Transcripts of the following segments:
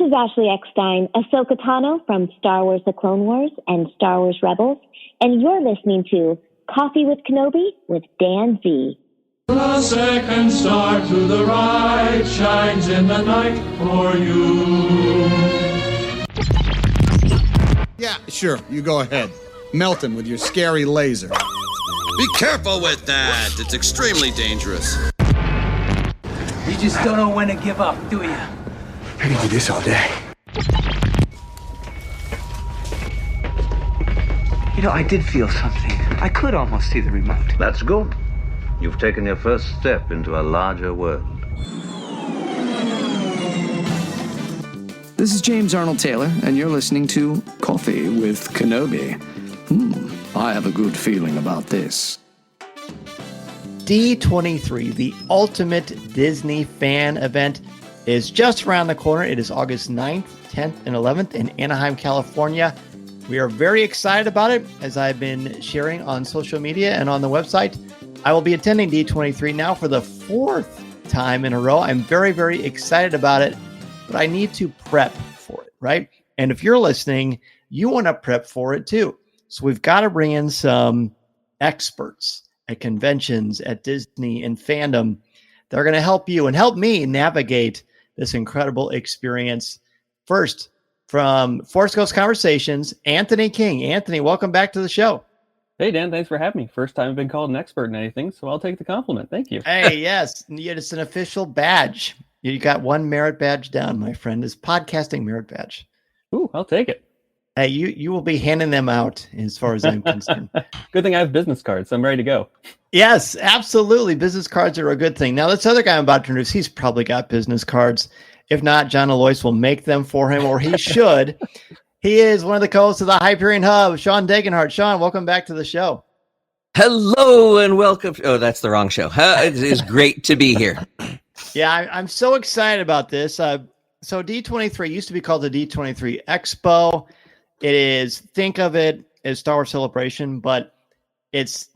is Ashley Eckstein, Ahsoka Tano from Star Wars The Clone Wars and Star Wars Rebels, and you're listening to Coffee with Kenobi with Dan Z. The second star to the right shines in the night for you. Yeah, sure, you go ahead. Melt him with your scary laser. Be careful with that. It's extremely dangerous. You just don't know when to give up, do you? I can do this all day. You know, I did feel something. I could almost see the remote. That's good. You've taken your first step into a larger world. This is James Arnold Taylor, and you're listening to Coffee with Kenobi. I have a good feeling about this. D23, the ultimate Disney fan event, is just around the corner. It is August 9th, 10th, and 11th in Anaheim, California. We are very excited about it, as I've been sharing on social media and on the website. I will be attending D23 now for the 4th time in a row. I'm very, very excited about it, but I need to prep for it, right? And if you're listening, you want to prep for it too. So we've got to bring in some experts at conventions, at Disney, and fandom. They're going to help you and help me navigate this incredible experience. First, from Force Ghost Conversations, Anthony King. Anthony, welcome back to the show. Hey, Dan, thanks for having me. First time I've been called an expert in anything, so I'll take the compliment. Thank you. Hey, yes, it's an official badge. You got one merit badge down, my friend. Is podcasting merit badge. Ooh, I'll take it. Hey, you will be handing them out as far as I'm concerned. Good thing I have business cards, so I'm ready to go. Yes, absolutely. Business cards are a good thing. Now, this other guy I'm about to introduce, he's probably got business cards. If not, John Alois will make them for him, or he should. He is one of the co-hosts of the Hyperion Hub, Shawn Degenhart. Shawn, welcome back to the show. Hello and welcome. Oh, that's the wrong show. It is great to be here. Yeah, I'm so excited about this. So D23 used to be called the D23 Expo. It is, think of it as Star Wars Celebration, but it's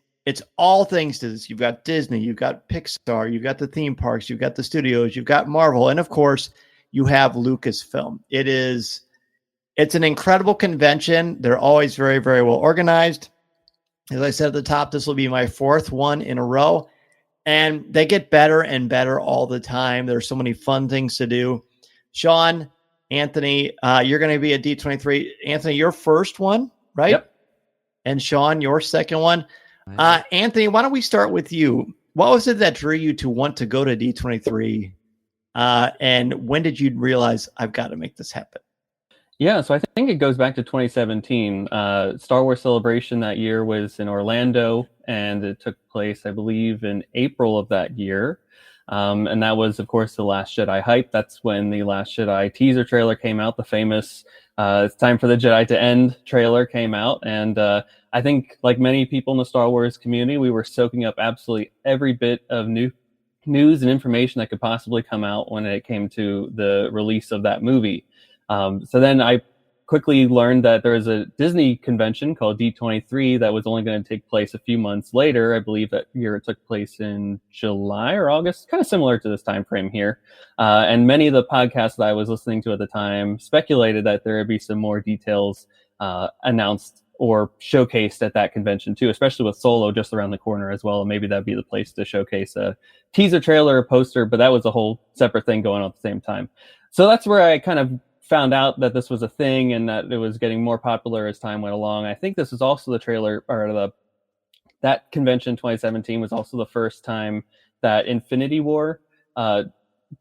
all things to this. You've got Disney, you've got Pixar, you've got the theme parks, you've got the studios, you've got Marvel, and of course, you have Lucasfilm. It's an incredible convention. They're always very, very well organized. As I said at the top, this will be my 4th one in a row, and they get better and better all the time. There's so many fun things to do. Shawn, Anthony, you're going to be at D23. Anthony, your first one, right? Yep. And Shawn, your second one. Anthony, why don't we start with you? What was it that drew you to want to go to D23? And when did you realize I've got to make this happen? Yeah, so I think it goes back to 2017. Star Wars Celebration that year was in Orlando, and it took place, I believe, in April of that year. And that was, of course, The Last Jedi hype. That's when The Last Jedi teaser trailer came out. The famous It's Time for the Jedi to End trailer came out. And I think, like many people in the Star Wars community, we were soaking up absolutely every bit of news and information that could possibly come out when it came to the release of that movie. So then I quickly learned that there was a Disney convention called D23 that was only going to take place a few months later. I believe that year it took place in July or August, kind of similar to this time frame here. And many of the podcasts that I was listening to at the time speculated that there would be some more details announced or showcased at that convention too, especially with Solo just around the corner as well. And maybe that'd be the place to showcase a teaser trailer or poster, but that was a whole separate thing going on at the same time. So that's where I kind of found out that this was a thing and that it was getting more popular as time went along. I think this is also the trailer, or that convention 2017 was also the first time that Infinity War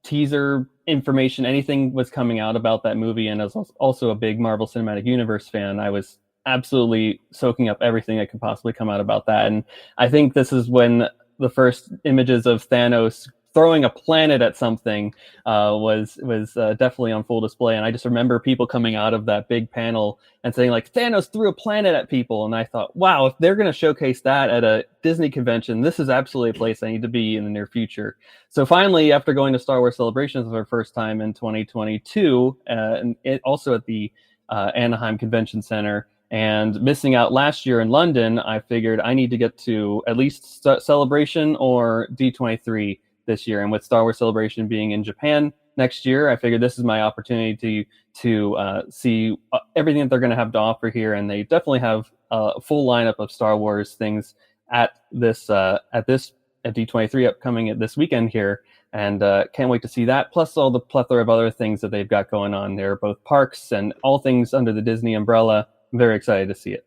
teaser information, anything was coming out about that movie. And as also a big Marvel Cinematic Universe fan, I was absolutely soaking up everything that could possibly come out about that. And I think this is when the first images of Thanos throwing a planet at something was definitely on full display. And I just remember people coming out of that big panel and saying, like, Thanos threw a planet at people. And I thought, wow, if they're going to showcase that at a Disney convention, this is absolutely a place I need to be in the near future. So finally, after going to Star Wars Celebrations for the first time in 2022, and it also at the Anaheim Convention Center, and missing out last year in London, I figured I need to get to at least Celebration or D23 this year. And with Star Wars Celebration being in Japan next year, I figured this is my opportunity to see everything that they're going to have to offer here, and they definitely have a full lineup of Star Wars things at D23 upcoming at this weekend here, and can't wait to see that. Plus all the plethora of other things that they've got going on there, both parks and all things under the Disney umbrella. I'm very excited to see it.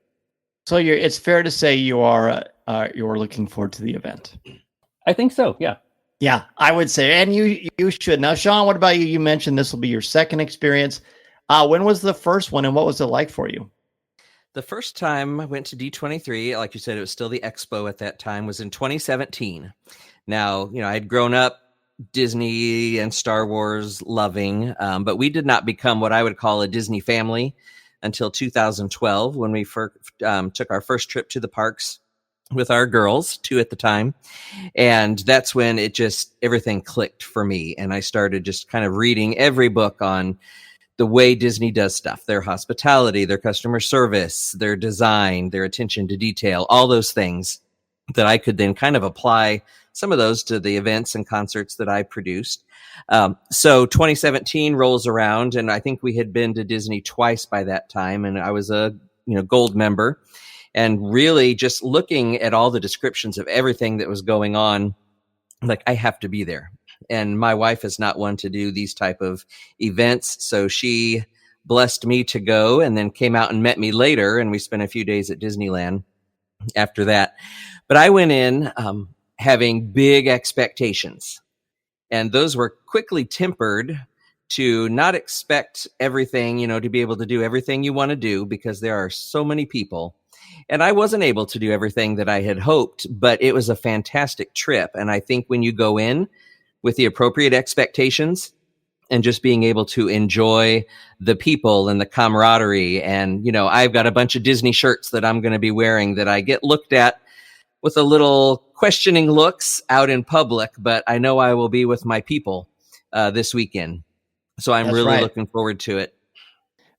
So it's fair to say you're looking forward to the event. I think so. Yeah. Yeah, I would say, and you should. Now, Shawn, what about you? You mentioned this will be your second experience. When was the first one, and what was it like for you? The first time I went to D23, like you said, it was still the expo at that time, was in 2017. Now, I had grown up Disney and Star Wars loving, but we did not become what I would call a Disney family until 2012, when we took our first trip to the parks with our girls, 2 at the time. And that's when everything clicked for me. And I started just kind of reading every book on the way Disney does stuff, their hospitality, their customer service, their design, their attention to detail, all those things that I could then kind of apply some of those to the events and concerts that I produced. So 2017 rolls around, and I think we had been to Disney twice by that time. And I was a gold member, and really just looking at all the descriptions of everything that was going on, like, I have to be there. And my wife is not one to do these type of events, so she blessed me to go, and then came out and met me later, and we spent a few days at Disneyland after that. But I went in having big expectations, and those were quickly tempered to not expect everything, to be able to do everything you want to do, because there are so many people. And I wasn't able to do everything that I had hoped, but it was a fantastic trip. And I think when you go in with the appropriate expectations and just being able to enjoy the people and the camaraderie, and, I've got a bunch of Disney shirts that I'm going to be wearing that I get looked at with a little questioning looks out in public, but I know I will be with my people this weekend. So I'm really looking forward to it.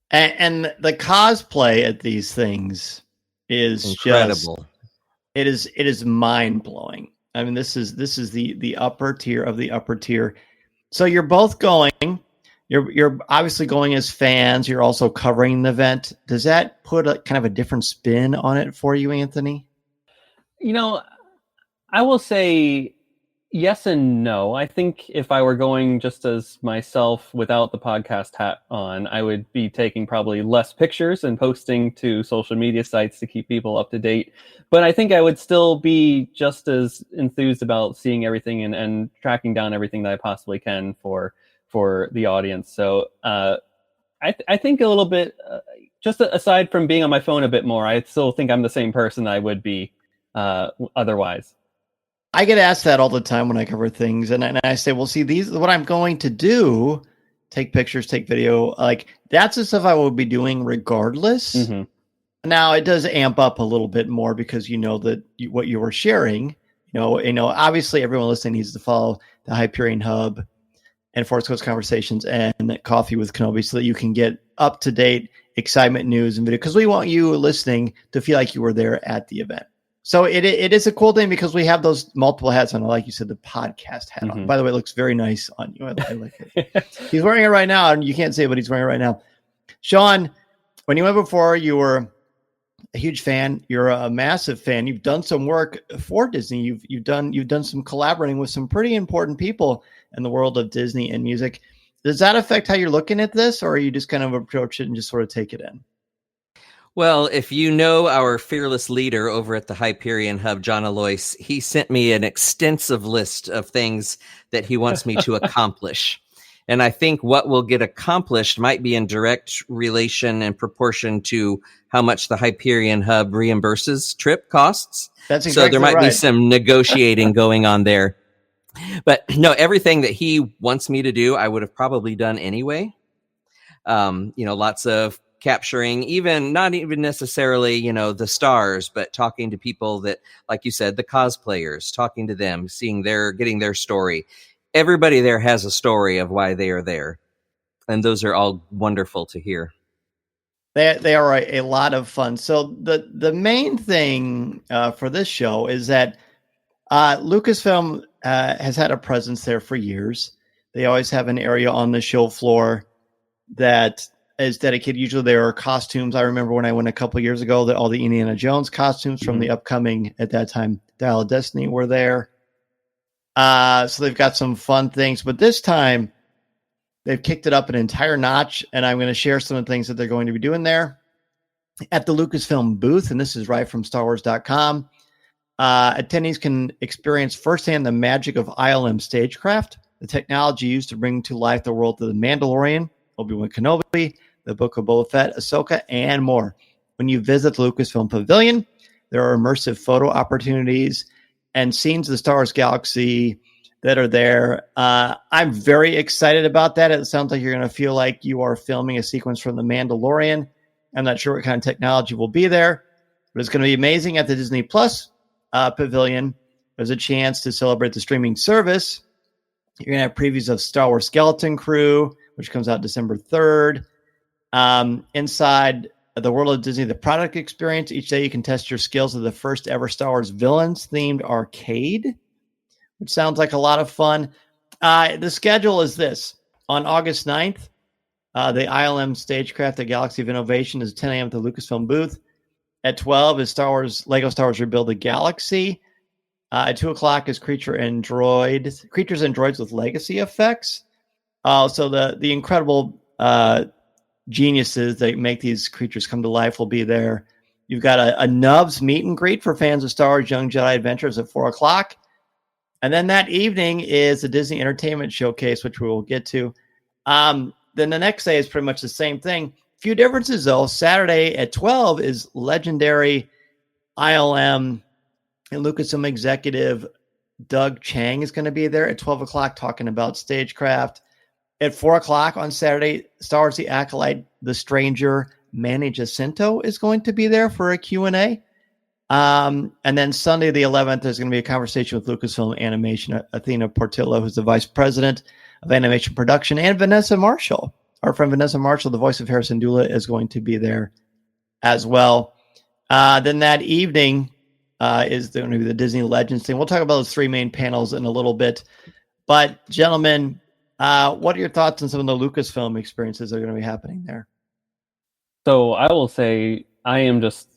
And the cosplay at these things is incredible. It is mind blowing. I mean, this is the upper tier of the upper tier. So you're both going. You're obviously going as fans. You're also covering the event. Does that put a kind of a different spin on it for you, Anthony? I will say yes and no. I think if I were going just as myself without the podcast hat on, I would be taking probably less pictures and posting to social media sites to keep people up to date. But I think I would still be just as enthused about seeing everything and tracking down everything that I possibly can for the audience. So I think a little bit, just aside from being on my phone a bit more, I still think I'm the same person I would be otherwise. I get asked that all the time when I cover things, and I say, well, see, these what I'm going to do, take pictures, take video, like that's the stuff I will be doing regardless. Mm-hmm. Now it does amp up a little bit more because that what you were sharing, obviously everyone listening needs to follow the Hyperion Hub and Force Coast Conversations and Coffee with Kenobi so that you can get up to date excitement, news, and video, because we want you listening to feel like you were there at the event. So it is a cool thing because we have those multiple hats on, like you said, the podcast hat on. By the way, it looks very nice on you. I like it. He's wearing it right now, and you can't see it, but he's wearing it right now. Shawn, when you went before, you were a huge fan. You're a massive fan. You've done some work for Disney. You've done some collaborating with some pretty important people in the world of Disney and music. Does that affect how you're looking at this, or are you just kind of approach it and just sort of take it in? Well, if you know our fearless leader over at the Hyperion Hub, John Alois, he sent me an extensive list of things that he wants me to accomplish. And I think what will get accomplished might be in direct relation and proportion to how much the Hyperion Hub reimburses trip costs. That's exactly so there might right. be some negotiating going on there. But no, everything that he wants me to do, I would have probably done anyway. Lots of capturing, not even necessarily, the stars, but talking to people that, like you said, the cosplayers, talking to them, getting their story. Everybody there has a story of why they are there. And those are all wonderful to hear. They are a lot of fun. So the main thing for this show is that Lucasfilm has had a presence there for years. They always have an area on the show floor that is dedicated. Usually there are costumes. I remember when I went a couple years ago that all the Indiana Jones costumes from the upcoming, at that time, Dial of Destiny were there. So they've got some fun things, but this time they've kicked it up an entire notch, and I'm going to share some of the things that they're going to be doing there at the Lucasfilm booth. And this is right from StarWars.com. Attendees can experience firsthand the magic of ILM stagecraft, the technology used to bring to life the world of the Mandalorian, Obi-Wan Kenobi, the Book of Boba Fett, Ahsoka, and more. When you visit the Lucasfilm Pavilion, there are immersive photo opportunities and scenes of the Star Wars galaxy that are there. I'm very excited about that. It sounds like you're going to feel like you are filming a sequence from The Mandalorian. I'm not sure what kind of technology will be there, but it's going to be amazing. At the Disney Plus Pavilion, there's a chance to celebrate the streaming service. You're going to have previews of Star Wars Skeleton Crew, which comes out December 3rd. Inside the World of Disney, the product experience. Each day you can test your skills of the first ever Star Wars villains themed arcade, which sounds like a lot of fun. The schedule is this. On August 9th, the ILM Stagecraft, the Galaxy of Innovation, is 10 a.m. at the Lucasfilm booth. At 12 is Lego Star Wars Rebuild the Galaxy. At 2 o'clock is Creatures and Droids with Legacy Effects. So the incredible geniuses that make these creatures come to life will be there. You've got a Nubs meet and greet for fans of Star Wars Young Jedi Adventures at 4 o'clock. And then that evening is the Disney Entertainment Showcase, which we will get to. Then the next day is pretty much the same thing. Few differences, though. Saturday at 12 is legendary ILM and Lucasfilm executive Doug Chang is going to be there at 12 o'clock talking about stagecraft. At 4 o'clock on Saturday, Star Wars The Acolyte, The Stranger, Manny Jacinto is going to be there for a Q&A. And then Sunday the 11th, there's going to be a conversation with Lucasfilm Animation, Athena Portillo, who's the vice president of animation production, and Vanessa Marshall. Our friend Vanessa Marshall, the voice of Harrison Dula, is going to be there as well. Then that evening is going to be the Disney Legends thing. We'll talk about those three main panels in a little bit. But, gentlemen, what are your thoughts on some of the Lucasfilm experiences that are going to be happening there? So I will say I am just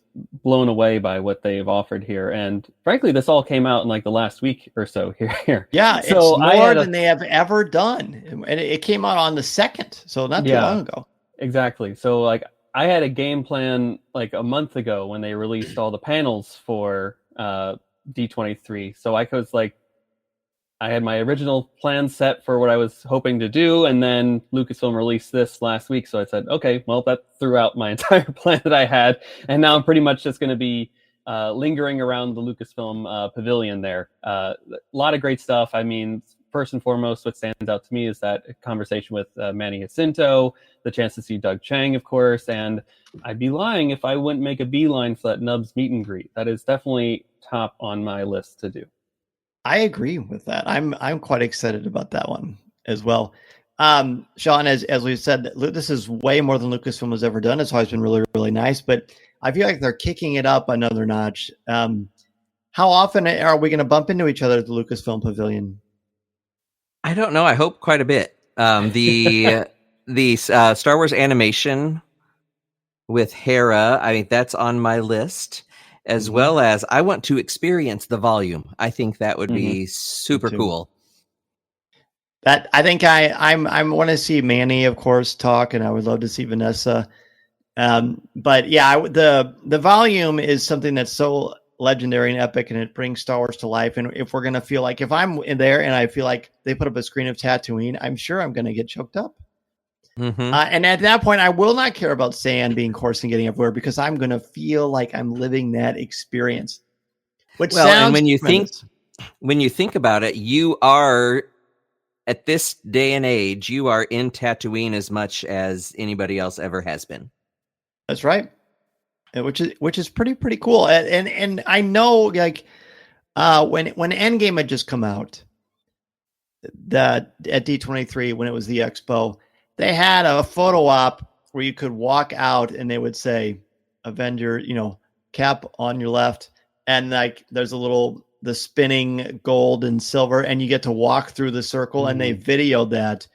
blown away by what they've offered here. And frankly, this all came out in like the last week or so here. Yeah, so it's more than they have ever done. And it came out on the 2nd, so not too long ago. Exactly. So like I had a game plan like a month ago when they released all the panels for D23. So I was like, I had my original plan set for what I was hoping to do, and then Lucasfilm released this last week. So I said, okay, well, that threw out my entire plan that I had, and now I'm pretty much just going to be lingering around the Lucasfilm pavilion there. A lot of great stuff. I mean, first and foremost, what stands out to me is that conversation with Manny Jacinto, the chance to see Doug Chang, of course, and I'd be lying if I wouldn't make a beeline for that Nubs meet and greet. That is definitely top on my list to do. I agree with that. I'm quite excited about that one as well. Shawn, as we said, this is way more than Lucasfilm has ever done. It's always been really, really nice, but I feel like they're kicking it up another notch. How often are we going to bump into each other at the Lucasfilm Pavilion? I don't know. I hope quite a bit. The Star Wars animation with Hera, I think that's on my list. As well as I want to experience the volume. I think that would be super cool. That I think I want to see Manny, of course, talk, and I would love to see Vanessa. But yeah, the volume is something that's so legendary and epic, and it brings Star Wars to life. And if we're gonna feel like, if I'm in there and I feel like they put up a screen of Tatooine, I'm sure I'm gonna get choked up. And at that point, I will not care about sand being coarse and getting everywhere, because I'm going to feel like I'm living that experience. Which sounds when you think about it, you are at this day and age, you are in Tatooine as much as anybody else ever has been. That's right, which is pretty cool. And I know, like when Endgame had just come out, that at D23 when it was the expo, they had a photo op where you could walk out and they would say Avenger, Cap on your left. And like, there's a little the spinning gold and silver, and you get to walk through the circle, and they videoed that.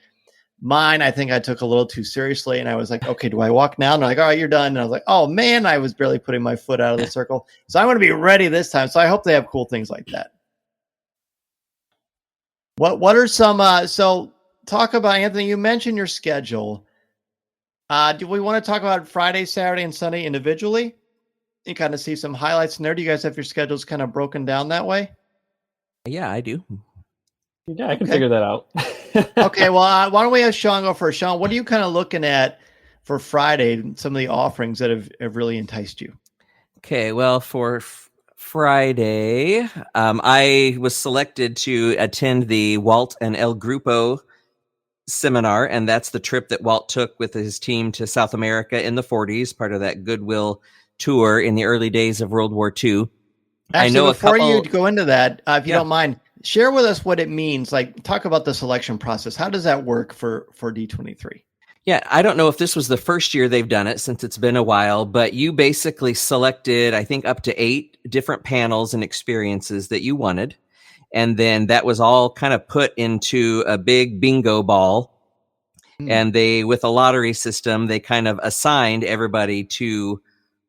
Mine, I think I took a little too seriously, and I was like, okay, do I walk now? And they're like, all right, you're done. And I was like, oh man, I was barely putting my foot out of the circle. So I'm going to be ready this time. So I hope they have cool things like that. What are some, so talk about, Anthony, you mentioned your schedule. Do we want to talk about Friday, Saturday, and Sunday individually? You kind of see some highlights in there. Do you guys have your schedules kind of broken down that way? Yeah, I do. Yeah, I can figure that out. Okay, well, why don't we have Shawn go first? Shawn, what are you kind of looking at for Friday, some of the offerings that have really enticed you? Okay, well, for Friday, I was selected to attend the Walt and El Grupo seminar, and that's the trip that Walt took with his team to South America in the 40s, part of that Goodwill tour in the early days of World War II. Actually, I know before you go into that, if you don't mind, share with us what it means. Like, talk about the selection process. How does that work for D23? Yeah, I don't know if this was the first year they've done it since it's been a while, but you basically selected, I think, up to 8 different panels and experiences that you wanted. And then that was all kind of put into a big bingo ball. And they, with a lottery system, they kind of assigned everybody to,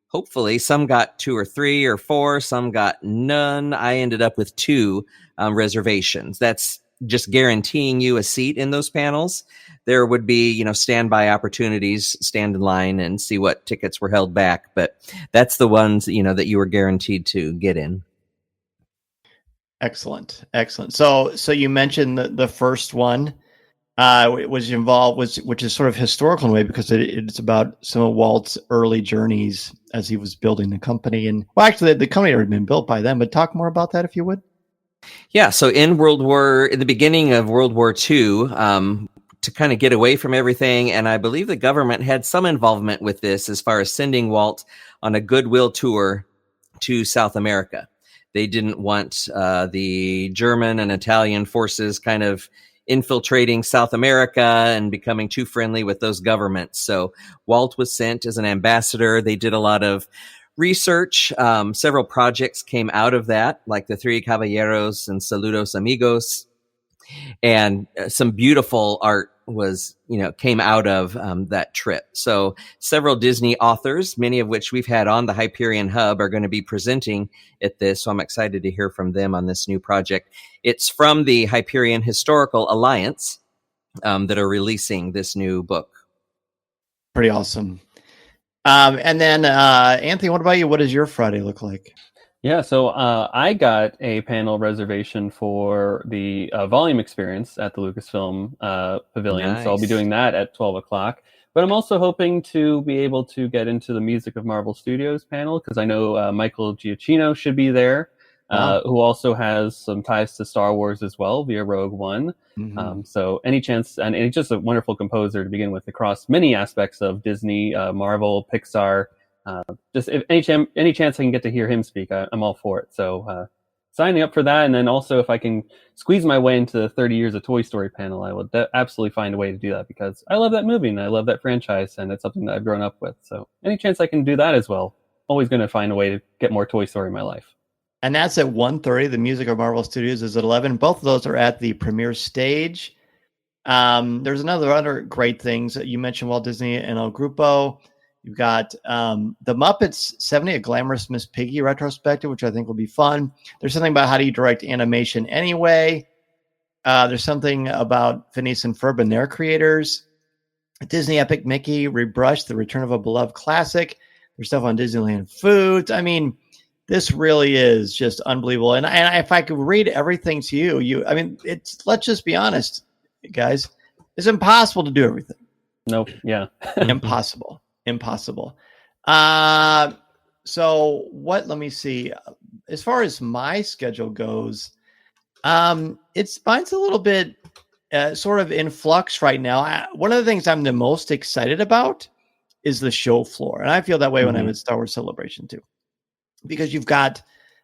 hopefully, some got 2 or 3 or 4, some got none. I ended up with 2 reservations. That's just guaranteeing you a seat in those panels. There would be, standby opportunities, stand in line and see what tickets were held back. But that's the ones, that you were guaranteed to get in. Excellent. So you mentioned the first one was involved, which is sort of historical in a way, because it's about some of Walt's early journeys as he was building the company. And well, actually, the company had already been built by then. But talk more about that, if you would. Yeah. So in the beginning of World War II, to kind of get away from everything, and I believe the government had some involvement with this as far as sending Walt on a goodwill tour to South America. They didn't want the German and Italian forces kind of infiltrating South America and becoming too friendly with those governments. So Walt was sent as an ambassador. They did a lot of research. Several projects came out of that, like the Three Caballeros and Saludos Amigos. And some beautiful art came out of that trip. So several Disney authors, many of which we've had on the Hyperion Hub, are going to be presenting at this. So I'm excited to hear from them on this new project. It's from the Hyperion Historical Alliance that are releasing this new book. Pretty awesome. And then, Anthony, what about you? What does your Friday look like? Yeah, so I got a panel reservation for the volume experience at the Lucasfilm Pavilion. Nice. So I'll be doing that at 12 o'clock. But I'm also hoping to be able to get into the Music of Marvel Studios panel, because I know Michael Giacchino should be there, who also has some ties to Star Wars as well via Rogue One. Mm-hmm. So any chance, and he's just a wonderful composer to begin with across many aspects of Disney, Marvel, Pixar. Just if any chance I can get to hear him speak, I'm all for it. So signing up for that, and then also if I can squeeze my way into the 30 Years of Toy Story panel, I will absolutely find a way to do that, because I love that movie and I love that franchise, and it's something that I've grown up with. So any chance I can do that as well, always going to find a way to get more Toy Story in my life. And that's at 1:30. The Music of Marvel Studios is at 11. Both of those are at the premiere stage. There's other great things. You mentioned Walt Disney and El Grupo. You've got the Muppets 70, a Glamorous Miss Piggy retrospective, which I think will be fun. There's something about how do you direct animation anyway. There's something about Phineas and Ferb and their creators. Disney Epic Mickey Rebrushed, the return of a beloved classic. There's stuff on Disneyland Foods. I mean, this really is just unbelievable. And if I could read everything to you, let's just be honest, guys. It's impossible to do everything. Nope. Yeah. Impossible. So let me see. As far as my schedule goes, mine's a little bit sort of in flux right now. One of the things I'm the most excited about is the show floor. And I feel that way when I'm at Star Wars Celebration too, because you've got,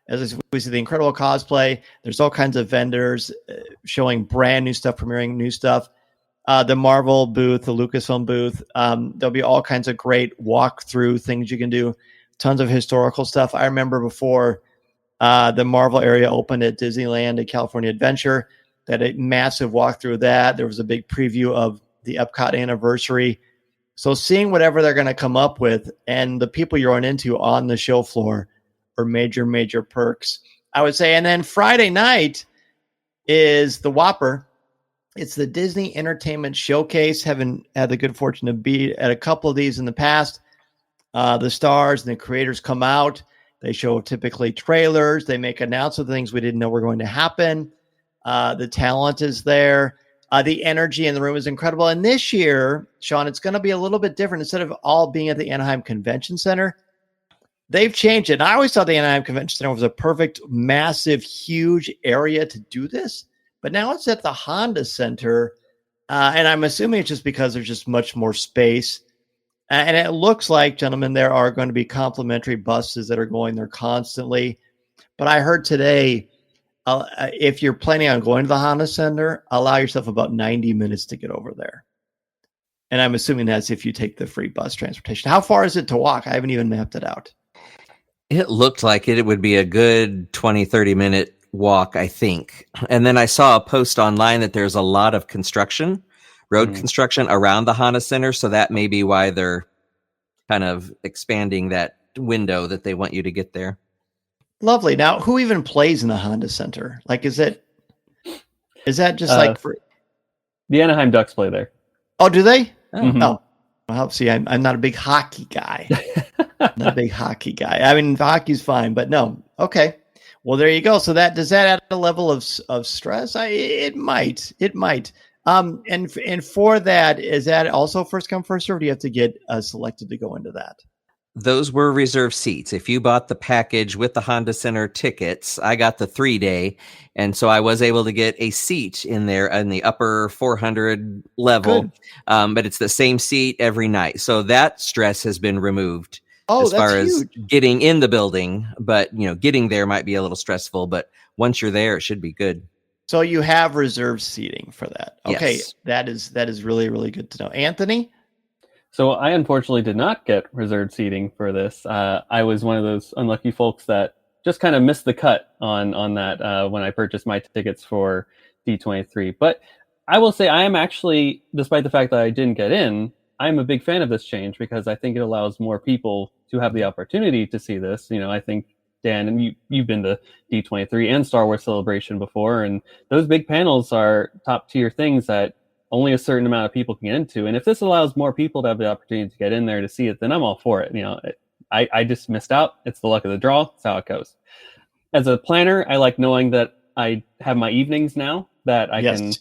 as we see, the incredible cosplay. There's all kinds of vendors showing brand new stuff, premiering new stuff. The Marvel booth, the Lucasfilm booth. There'll be all kinds of great walkthrough things you can do. Tons of historical stuff. I remember before The Marvel area opened at Disneyland at California Adventure. That a massive walkthrough of that. There was a big preview of the Epcot anniversary. So seeing whatever they're going to come up with and the people you run into on the show floor are major, major perks, I would say. And then Friday night is the Whopper. It's the Disney Entertainment Showcase. Having had the good fortune to be at a couple of these in the past. The stars and the creators come out. They show typically trailers. They make announcements of things we didn't know were going to happen. The talent is there. The energy in the room is incredible. And this year, Shawn, it's going to be a little bit different. Instead of all being at the Anaheim Convention Center, they've changed it. And I always thought the Anaheim Convention Center was a perfect, massive, huge area to do this. But now it's at the Honda Center. And I'm assuming it's just because there's just much more space. And it looks like, gentlemen, there are going to be complimentary buses that are going there constantly. But I heard today, if you're planning on going to the Honda Center, allow yourself about 90 minutes to get over there. And I'm assuming that's if you take the free bus transportation. How far is it to walk? I haven't even mapped it out. It looked like it would be a good 20, 30-minute walk, I think. And then I saw a post online that there's a lot of construction, road construction around the Honda Center. So that may be why they're kind of expanding that window that they want you to get there. Lovely. Now, who even plays in the Honda Center? Like, is that just like for the Anaheim Ducks play there? Oh, do they? Mm-hmm. Oh, well, see, I'm not a big hockey guy. Not a big hockey guy. I mean, hockey's fine, but no. Okay. Well, there you go. So does that add a level of stress? It might. And for that, is that also first come first serve? Or do you have to get selected to go into that? Those were reserved seats. If you bought the package with the Honda Center tickets, I got the 3-day. And so I was able to get a seat in there in the upper 400 level. But it's the same seat every night. So that stress has been removed as far as getting in the building. But, getting there might be a little stressful. But once you're there, it should be good. So you have reserved seating for that. Okay. Yes. That is really, really good to know. Anthony? So I unfortunately did not get reserved seating for this. I was one of those unlucky folks that just kind of missed the cut on that when I purchased my tickets for D23. But I will say I am actually, despite the fact that I didn't get in, I'm a big fan of this change because I think it allows more people to have the opportunity to see this. I think, Dan, and you've been to D23 and Star Wars Celebration before, and those big panels are top tier things that only a certain amount of people can get into. And if this allows more people to have the opportunity to get in there to see it, then I'm all for it. I just missed out. It's the luck of the draw. That's how it goes. As a planner, I like knowing that I have my evenings now, that I can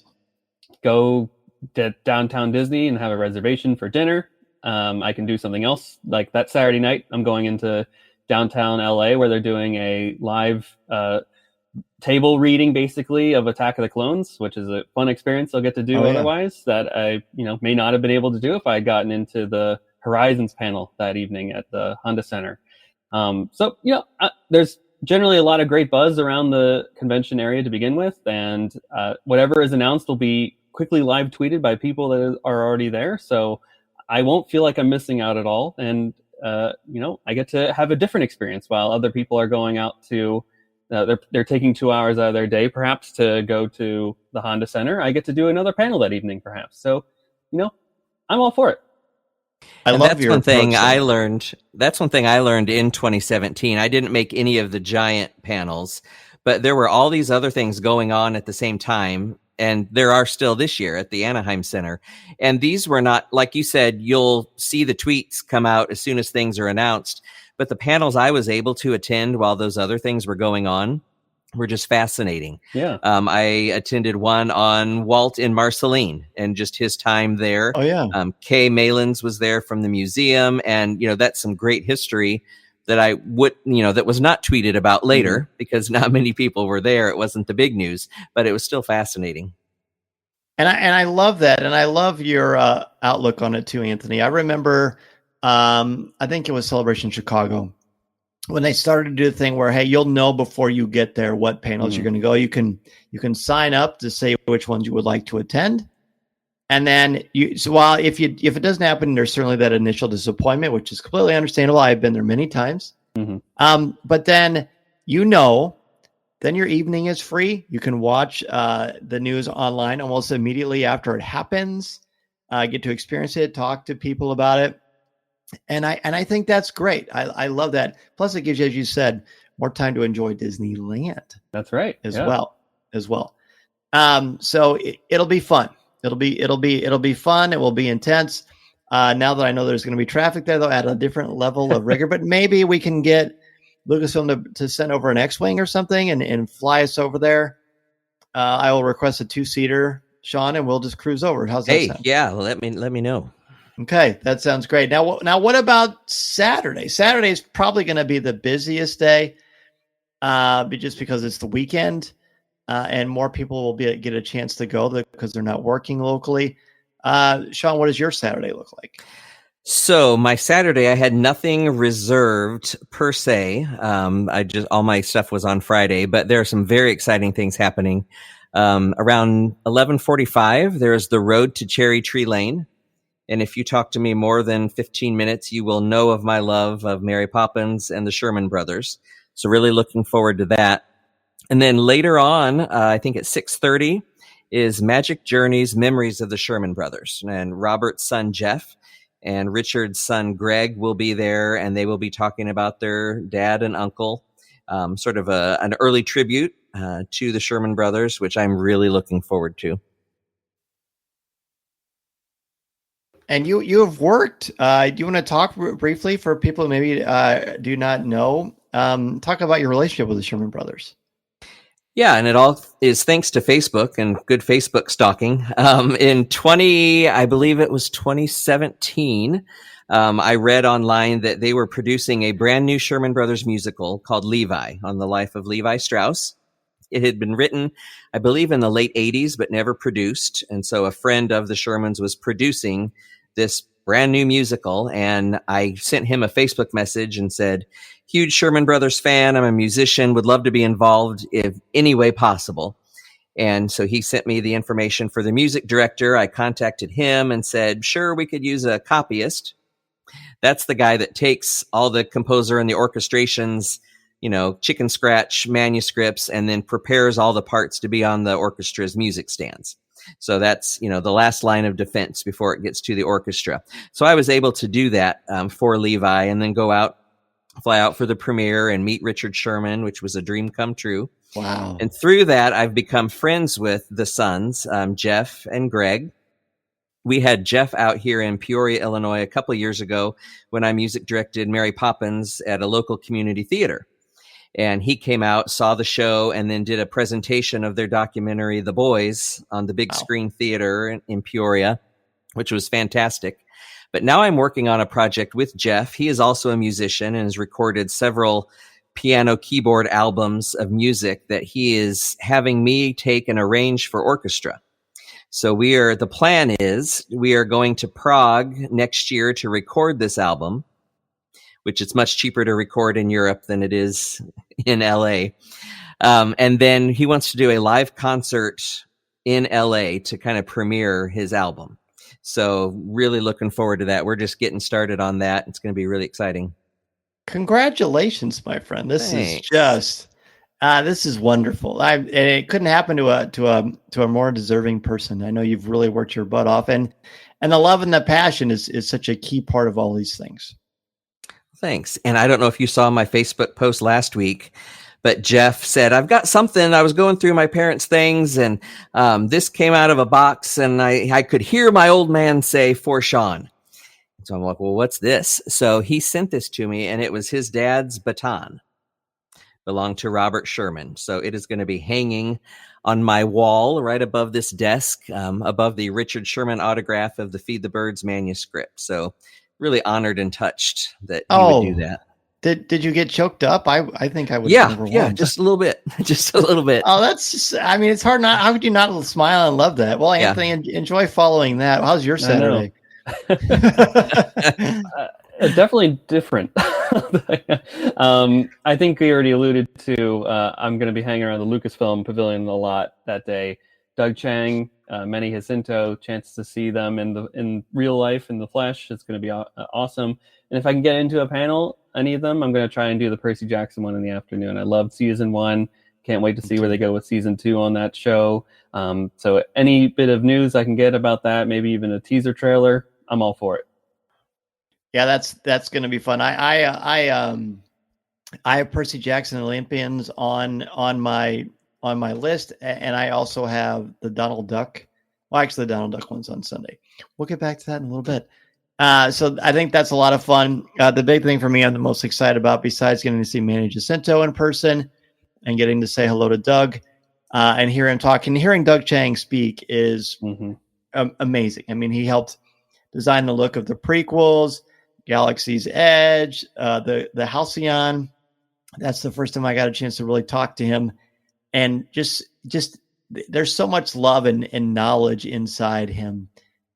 go to downtown Disney and have a reservation for dinner. I can do something else. Like that Saturday night, I'm going into downtown LA where they're doing a live table reading basically of Attack of the Clones, which is a fun experience I'll get to do otherwise that I may not have been able to do if I had gotten into the Horizons panel that evening at the Honda Center. There's generally a lot of great buzz around the convention area to begin with, and whatever is announced will be quickly live tweeted by people that are already there, so I won't feel like I'm missing out at all. And I get to have a different experience while other people are going out to they're taking 2 hours out of their day, perhaps, to go to the Honda Center. I get to do another panel that evening, perhaps. So, I'm all for it. That's one thing I learned in 2017. I didn't make any of the giant panels, but there were all these other things going on at the same time. And there are still this year at the Anaheim Center. And these were not, like you said, you'll see the tweets come out as soon as things are announced. But the panels I was able to attend while those other things were going on were just fascinating. Yeah. I attended one on Walt in Marceline and just his time there. Oh, yeah. Kay Malins was there from the museum. And, that's some great history that I would, that was not tweeted about later because not many people were there. It wasn't the big news, but it was still fascinating. And I love that. And I love your outlook on it too, Anthony. I remember, I think it was Celebration Chicago, when they started to do the thing where, hey, you'll know before you get there what panels you're going to go. You can sign up to say which ones you would like to attend. And then if it doesn't happen, there's certainly that initial disappointment, which is completely understandable. I've been there many times. But then then your evening is free. You can watch the news online almost immediately after it happens. Get to experience it, talk to people about it. And I think that's great. I love that. Plus, it gives you, as you said, more time to enjoy Disneyland. That's right. As well. So it'll be fun. It'll be fun. It will be intense. Now that I know there's going to be traffic there, they'll add a different level of rigor. But maybe we can get Lucasfilm to send over an X-Wing or something and fly us over there. I will request a 2-seater, Shawn, and we'll just cruise over. How's that sound? Yeah, let me know. Okay, that sounds great. Now what about Saturday? Saturday is probably going to be the busiest day, just because it's the weekend, and more people will get a chance to go because they're not working locally. Shawn, what does your Saturday look like? So my Saturday, I had nothing reserved per se. All my stuff was on Friday, but there are some very exciting things happening. Around 11:45, there's the Road to Cherry Tree Lane. And if you talk to me more than 15 minutes, you will know of my love of Mary Poppins and the Sherman Brothers. So really looking forward to that. And then later on, I think at 6:30 is Magic Journeys Memories of the Sherman Brothers. And Robert's son, Jeff, and Richard's son, Greg, will be there, and they will be talking about their dad and uncle, sort of an early tribute to the Sherman Brothers, which I'm really looking forward to. And you have worked. Do you want to talk briefly for people who maybe do not know? Talk about your relationship with the Sherman Brothers. Yeah, and it all is thanks to Facebook and good Facebook stalking. I believe it was 2017, I read online that they were producing a brand new Sherman Brothers musical called Levi, on the life of Levi Strauss. It had been written, I believe, in the late 80s, but never produced. And so a friend of the Shermans was producing this brand new musical. And I sent him a Facebook message and said, huge Sherman Brothers fan. I'm a musician, would love to be involved if any way possible. And so he sent me the information for the music director. I contacted him and said, sure, we could use a copyist. That's the guy that takes all the composer and the orchestrations, chicken scratch manuscripts, and then prepares all the parts to be on the orchestra's music stands. So that's, the last line of defense before it gets to the orchestra. So I was able to do that for Levi, and then fly out for the premiere and meet Richard Sherman, which was a dream come true. Wow. And through that, I've become friends with the sons, Jeff and Greg. We had Jeff out here in Peoria, Illinois, a couple of years ago when I music directed Mary Poppins at a local community theater. And he came out, saw the show, and then did a presentation of their documentary, The Boys, on the big screen theater in Peoria, which was fantastic. But now I'm working on a project with Jeff. He is also a musician and has recorded several piano keyboard albums of music that he is having me take and arrange for orchestra. So the plan is we are going to Prague next year to record this album, which it's much cheaper to record in Europe than it is in LA. And then he wants to do a live concert in LA to kind of premiere his album. So really looking forward to that. We're just getting started on that. It's going to be really exciting. Congratulations, my friend. This is wonderful. And it couldn't happen to a more deserving person. I know you've really worked your butt off, and the love and the passion is such a key part of all these things. Thanks. And I don't know if you saw my Facebook post last week, but Jeff said, I've got something. I was going through my parents' things, and this came out of a box, and I could hear my old man say, for Shawn. So I'm like, well, what's this? So he sent this to me, and it was his dad's baton. Belonged to Robert Sherman. So it is going to be hanging on my wall right above this desk, above the Richard Sherman autograph of the Feed the Birds manuscript. So really honored and touched that you would do that. Did you get choked up? I think I would. Yeah, just a little bit. Just a little bit. Oh, that's just, it's hard not. How could you not smile and love that? Well, Anthony, enjoy following that. How's your Saturday? Definitely different. I think we already alluded to, I'm going to be hanging around the Lucasfilm Pavilion a lot that day. Doug Chang Manny Jacinto, chance to see them in real life, in the flesh. It's going to be awesome. And if I can get into a panel, any of them, I'm going to try and do the Percy Jackson one in the afternoon. I loved season 1. Can't wait to see where they go with season 2 on that show. So any bit of news I can get about that, maybe even a teaser trailer, I'm all for it. Yeah, that's going to be fun. I have Percy Jackson Olympians on my list, and I also have the Donald Duck. Well, actually, the Donald Duck one's on Sunday. We'll get back to that in a little bit. So I think that's a lot of fun. The big thing for me, I'm the most excited about, besides getting to see Manny Jacinto in person and getting to say hello to Doug and hear him talk. And hearing Doug Chiang speak is amazing. I mean, he helped design the look of the prequels, Galaxy's Edge, the Halcyon. That's the first time I got a chance to really talk to him. And just there's so much love and knowledge inside him.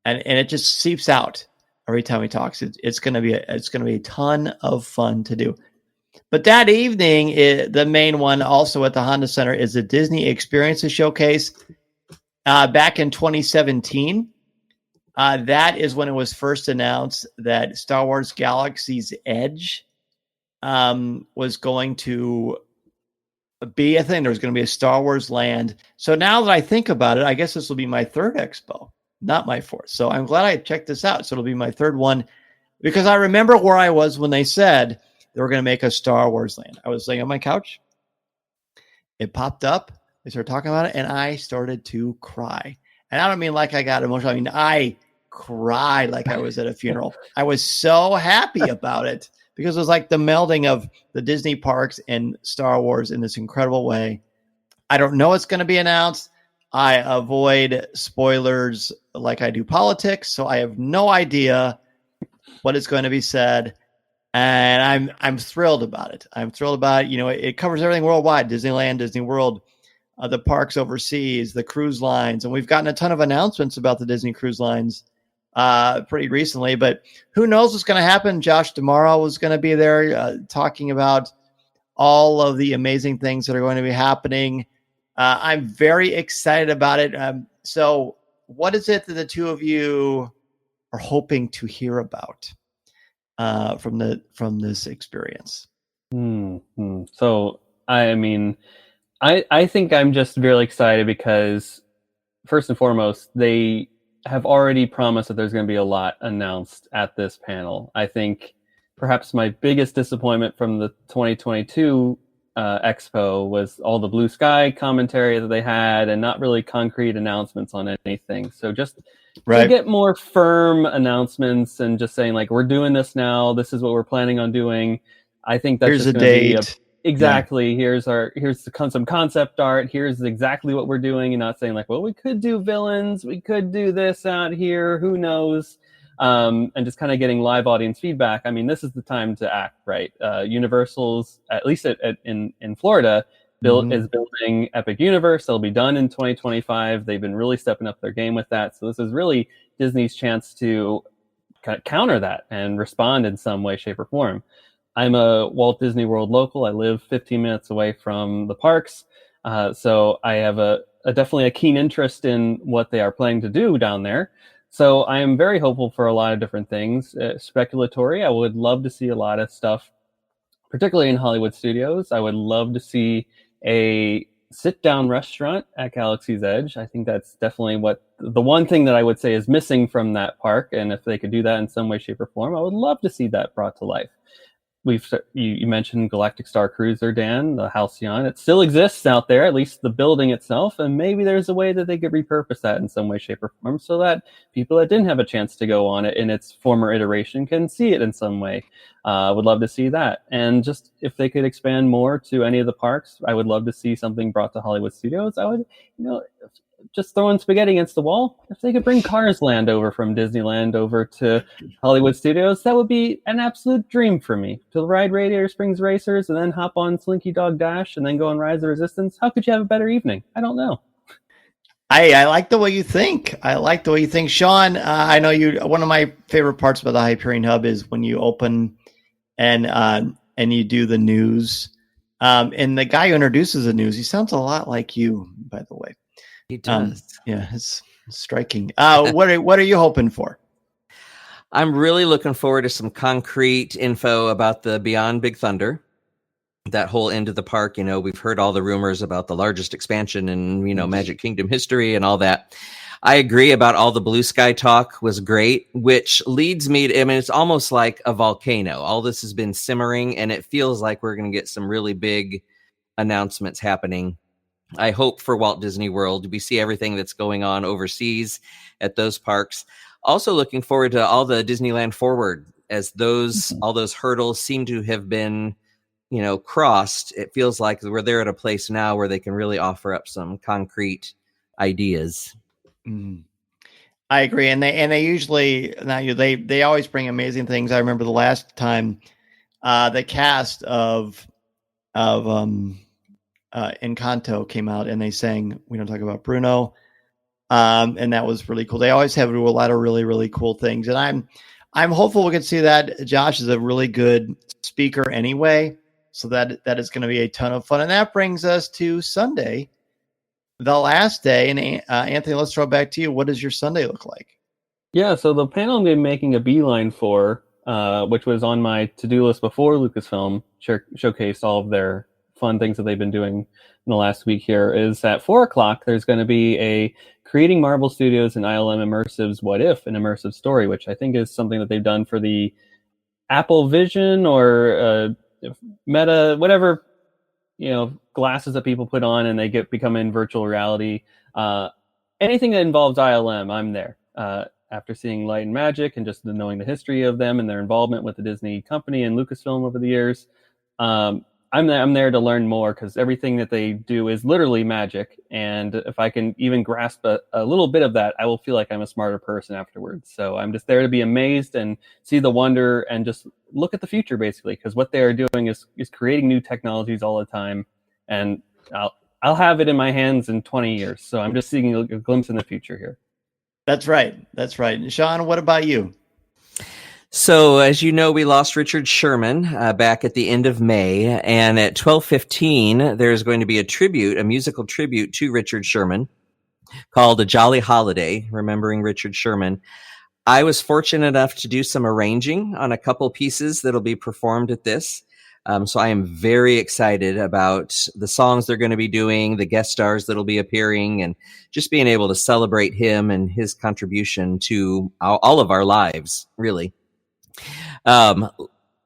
And it just seeps out every time he talks. It's going to be a ton of fun to do. But that evening, the main one also at the Honda Center is the Disney Experiences Showcase. Back in 2017, that is when it was first announced that Star Wars Galaxy's Edge was going to be a thing. There was going to be a Star Wars land. So now that I think about it, I guess this will be my third expo, not my fourth. So I'm glad I checked this out. So it'll be my third one, because I remember where I was when they said they were going to make a Star Wars land. I was laying on my couch. It popped up. They started talking about it, and I started to cry. And I don't mean like I got emotional. I mean, I cried like I was at a funeral. I was so happy about it because it was like the melding of the Disney parks and Star Wars in this incredible way. I don't know what's going to be announced. I avoid spoilers like I do politics, so I have no idea what is going to be said. And I'm thrilled about it. I'm thrilled about it. You know, it covers everything worldwide: Disneyland, Disney World, the parks overseas, the cruise lines. And we've gotten a ton of announcements about the Disney cruise lines pretty recently. But who knows what's going to happen? Josh D'Amaro was going to be there talking about all of the amazing things that are going to be happening. I'm very excited about it. So what is it that the two of you are hoping to hear about from this experience? So, I mean, I think I'm just really excited because, first and foremost, they have already promised that there's going to be a lot announced at this panel. I think perhaps my biggest disappointment from the 2022 Expo was all the blue sky commentary that they had and not really concrete announcements on anything. So just to get more firm announcements and just saying, like, we're doing this now, this is what we're planning on doing. I think that's here's a date. Exactly. Yeah. Here's some concept art. Here's exactly what we're doing, and not saying like, well, we could do villains, we could do this out here, who knows? And just kind of getting live audience feedback. I mean, this is the time to act, right? Universal's, at least in Florida, is building Epic Universe. They'll be done in 2025. They've been really stepping up their game with that. So this is really Disney's chance to kind of counter that and respond in some way, shape, or form. I'm a Walt Disney World local. I live 15 minutes away from the parks. So I have definitely a keen interest in what they are planning to do down there. So I am very hopeful for a lot of different things. Speculatory, I would love to see a lot of stuff, particularly in Hollywood Studios. I would love to see a sit-down restaurant at Galaxy's Edge. I think that's definitely the one thing that I would say is missing from that park. And if they could do that in some way, shape, or form, I would love to see that brought to life. You mentioned Galactic Star Cruiser, Dan, the Halcyon. It still exists out there, at least the building itself, and maybe there's a way that they could repurpose that in some way, shape, or form so that people that didn't have a chance to go on it in its former iteration can see it in some way. Would love to see that. And just if they could expand more to any of the parks, I would love to see something brought to Hollywood Studios. I would, just throwing spaghetti against the wall. If they could bring Cars Land over from Disneyland over to Hollywood Studios, that would be an absolute dream for me. To ride Radiator Springs Racers and then hop on Slinky Dog Dash and then go and Rise of Resistance. How could you have a better evening? I don't know. I like the way you think. Shawn, I know you. One of my favorite parts about the Hyperion Hub is when you open and you do the news. And the guy who introduces the news, he sounds a lot like you, by the way. He does. Striking. What are you hoping for? I'm really looking forward to some concrete info about the Beyond Big Thunder, that whole end of the park. We've heard all the rumors about the largest expansion in, Magic Kingdom history and all that. I agree about all the blue sky talk was great, which leads me to, it's almost like a volcano. All this has been simmering, and it feels like we're going to get some really big announcements happening. I hope for Walt Disney World. We see everything that's going on overseas at those parks. Also looking forward to all the Disneyland Forward, as all those hurdles seem to have been, crossed. It feels like they're at a place now where they can really offer up some concrete ideas. I agree, and they usually they always bring amazing things. I remember the last time the cast of Encanto came out and they sang "We Don't Talk About Bruno," and that was really cool. They always have a lot of really, really cool things, and I'm hopeful we can see that. Josh is a really good speaker anyway, so that is going to be a ton of fun. And that brings us to Sunday, the last day. And Anthony, let's throw it back to you. What does your Sunday look like? Yeah, so the panel I'm going to be making a beeline for, which was on my to-do list before Lucasfilm showcased all of their fun things that they've been doing in the last week here, is at 4:00. There's going to be a Creating Marvel Studios and ILM Immersive's What If, an immersive story, which I think is something that they've done for the Apple Vision or Meta, whatever, glasses that people put on and they become in virtual reality. Anything that involves ILM, I'm there. After seeing Light and Magic and just knowing the history of them and their involvement with the Disney company and Lucasfilm over the years, I'm there to learn more, because everything that they do is literally magic. And if I can even grasp a little bit of that, I will feel like I'm a smarter person afterwards. So I'm just there to be amazed and see the wonder and just look at the future, basically, because what they are doing is creating new technologies all the time. And I'll have it in my hands in 20 years. So I'm just seeing a glimpse in the future here. That's right. And Shawn, what about you? So, as you know, we lost Richard Sherman back at the end of May, and at 12:15, there's going to be a musical tribute to Richard Sherman called A Jolly Holiday, remembering Richard Sherman. I was fortunate enough to do some arranging on a couple pieces that'll be performed at this. So I am very excited about the songs they're going to be doing, the guest stars that'll be appearing, and just being able to celebrate him and his contribution to all of our lives, really. A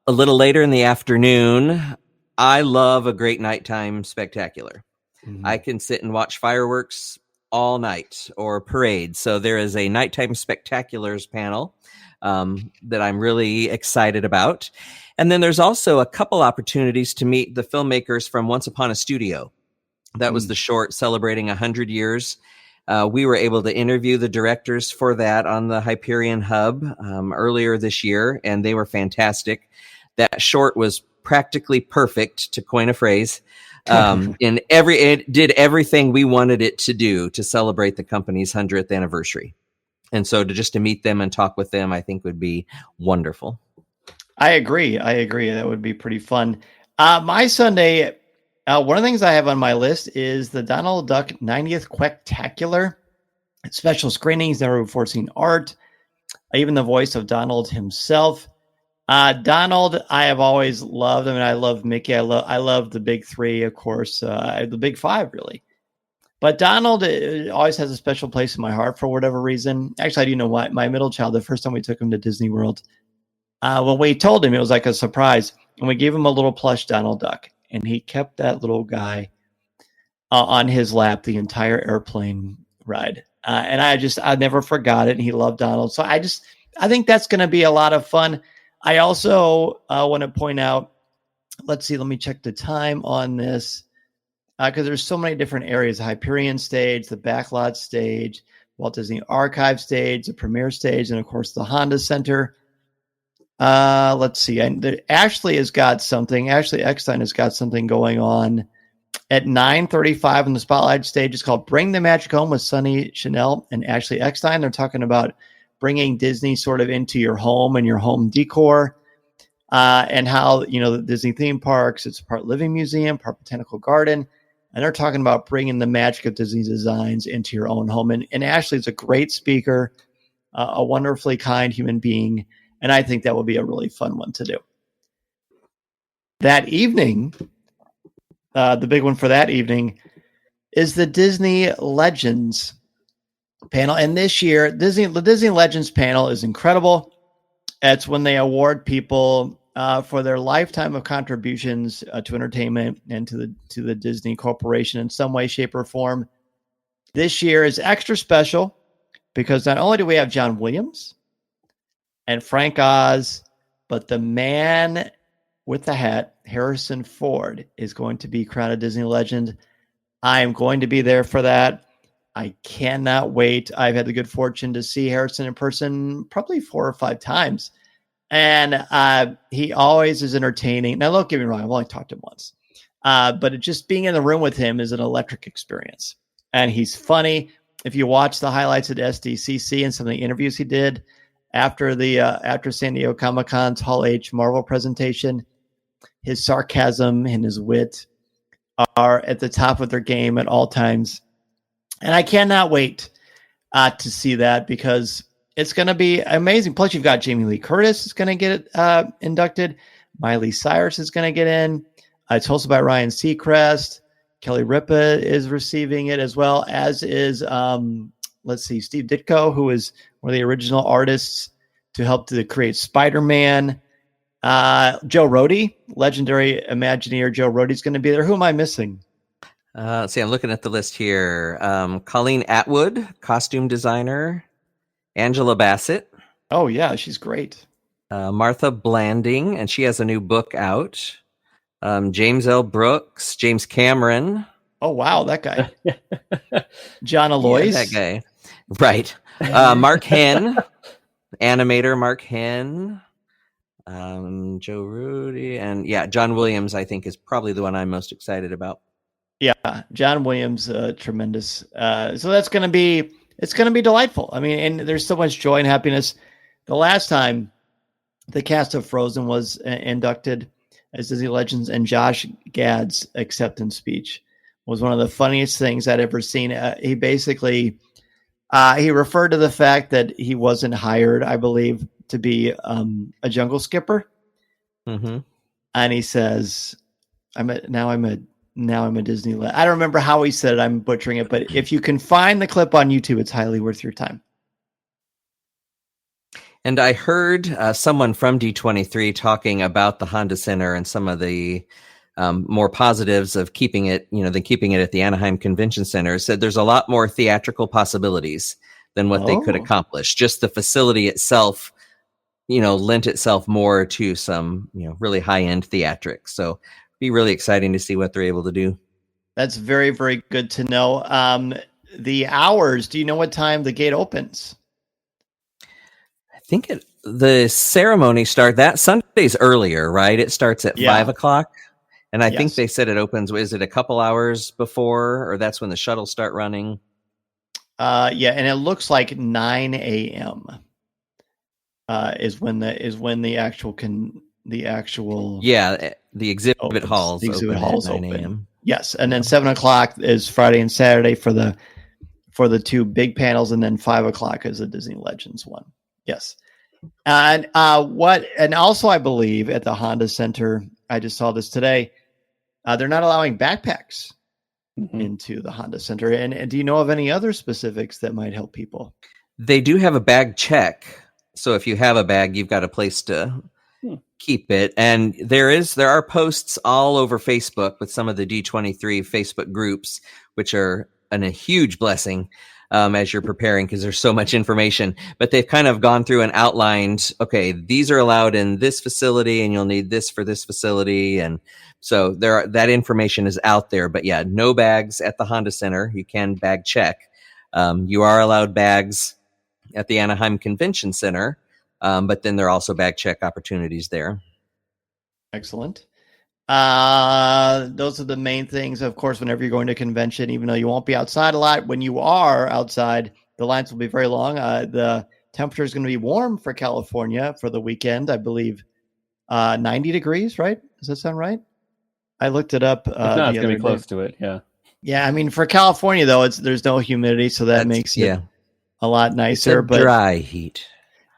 little later in the afternoon, I love a great nighttime spectacular. Mm-hmm. I can sit and watch fireworks all night or parades. So there is a nighttime spectaculars panel that I'm really excited about. And then there's also a couple opportunities to meet the filmmakers from Once Upon a Studio. That was the short celebrating 100 years. We were able to interview the directors for that on the Hyperion Hub earlier this year, and they were fantastic. That short was practically perfect, to coin a phrase. It did everything we wanted it to do to celebrate the company's 100th anniversary. And so to meet them and talk with them, I think would be wonderful. I agree. That would be pretty fun. My Sunday, one of the things I have on my list is the Donald Duck 90th Quacktacular. Special screenings, never before seen art, even the voice of Donald himself. Donald, I have always loved. I mean, I love Mickey. I love the big three, of course, the big five, really. But Donald always has a special place in my heart for whatever reason. Actually, I do know why. My middle child, the first time we took him to Disney World, when we told him, it was like a surprise. And we gave him a little plush Donald Duck. And he kept that little guy on his lap the entire airplane ride. And I never forgot it. And he loved Donald. So I think that's going to be a lot of fun. I also want to point out, let me check the time on this. Because there's so many different areas: the Hyperion stage, the Backlot stage, Walt Disney Archive stage, the Premiere stage, and of course the Honda Center. Let's see. Ashley has got something. Ashley Eckstein has got something going on at 9:35 on the Spotlight stage. It's called "Bring the Magic Home" with Sunny Chanel and Ashley Eckstein. They're talking about bringing Disney sort of into your home and your home decor, and how the Disney theme parks. It's part living museum, part botanical garden. And they're talking about bringing the magic of Disney designs into your own home. And Ashley is a great speaker, a wonderfully kind human being. And I think that will be a really fun one to do. That evening, the big one for that evening is the Disney Legends panel. And this year, the Disney Legends panel is incredible. It's when they award people for their lifetime of contributions to entertainment and to the Disney Corporation in some way, shape, or form. This year is extra special because not only do we have John Williams and Frank Oz, but the man with the hat, Harrison Ford, is going to be crowned a Disney legend. I am going to be there for that. I cannot wait. I've had the good fortune to see Harrison in person probably 4 or 5 times. And he always is entertaining. Now, don't get me wrong. I've only talked to him once. But just being in the room with him is an electric experience. And he's funny. If you watch the highlights at SDCC and some of the interviews he did after San Diego Comic-Con's Hall H Marvel presentation, his sarcasm and his wit are at the top of their game at all times. And I cannot wait to see that because it's going to be amazing. Plus, you've got Jamie Lee Curtis is going to get inducted. Miley Cyrus is going to get in. It's hosted by Ryan Seacrest. Kelly Ripa is receiving it as well, as is, Steve Ditko, who is one of the original artists to help to create Spider-Man. Joe Rohde, legendary Imagineer Joe Rohde, is going to be there. Who am I missing? Let's see, I'm looking at the list here. Colleen Atwood, costume designer. Angela Bassett. Oh, yeah, she's great. Martha Blanding, and she has a new book out. James L. Brooks, James Cameron. Oh, wow, that guy. John Alois. Yeah, that guy. Right. Mark Henn, animator Mark Henn. Joe Rudy. And yeah, John Williams, I think, is probably the one I'm most excited about. Yeah, John Williams, tremendous. So that's going to be, it's going to be delightful. I mean, and there's so much joy and happiness. The last time the cast of Frozen was inducted as Disney Legends, and Josh Gad's acceptance speech was one of the funniest things I'd ever seen. He basically, he referred to the fact that he wasn't hired, I believe, to be a jungle skipper. Mm-hmm. And he says, now I'm a Disney. I don't remember how he said it. I'm butchering it, but if you can find the clip on YouTube, it's highly worth your time. And I heard someone from D23 talking about the Honda Center and some of the more positives of keeping it, than keeping it at the Anaheim Convention Center. Said there's a lot more theatrical possibilities than what they could accomplish. Just the facility itself, lent itself more to some, really high-end theatrics. So be really exciting to see what they're able to do. That's very, very good to know. The hours, do you know what time the gate opens? I think the ceremony that Sunday's earlier, right? It starts at 5 o'clock. And I think they said it opens, is it a couple hours before, or that's when the shuttles start running? Yeah. And it looks like 9 a.m. Is when the actual the exhibit halls. The exhibit halls open. 9 a.m. Yes. And then 7 o'clock is Friday and Saturday for the two big panels. And then 5 o'clock is the Disney Legends one. Yes. And also I believe at the Honda Center, I just saw this today, they're not allowing backpacks into the Honda Center. And do you know of any other specifics that might help people? They do have a bag check. So if you have a bag, you've got a place to keep it. And there are posts all over Facebook with some of the D23 Facebook groups, which are a huge blessing. As you're preparing, because there's so much information, but they've kind of gone through and outlined, okay, these are allowed in this facility and you'll need this for this facility. And so that information is out there, but yeah, no bags at the Honda Center. You can bag check. You are allowed bags at the Anaheim Convention Center. But then there are also bag check opportunities there. Excellent. Those are the main things. Of course, whenever you're going to a convention, even though you won't be outside a lot, when you are outside, the lines will be very long. The temperature is going to be warm for California for the weekend. I believe 90 degrees, right? Does that sound right? I looked it up. It's going to be close to it. Yeah. Yeah, I mean, for California though, there's no humidity, so that makes it a lot nicer. It's a dry heat.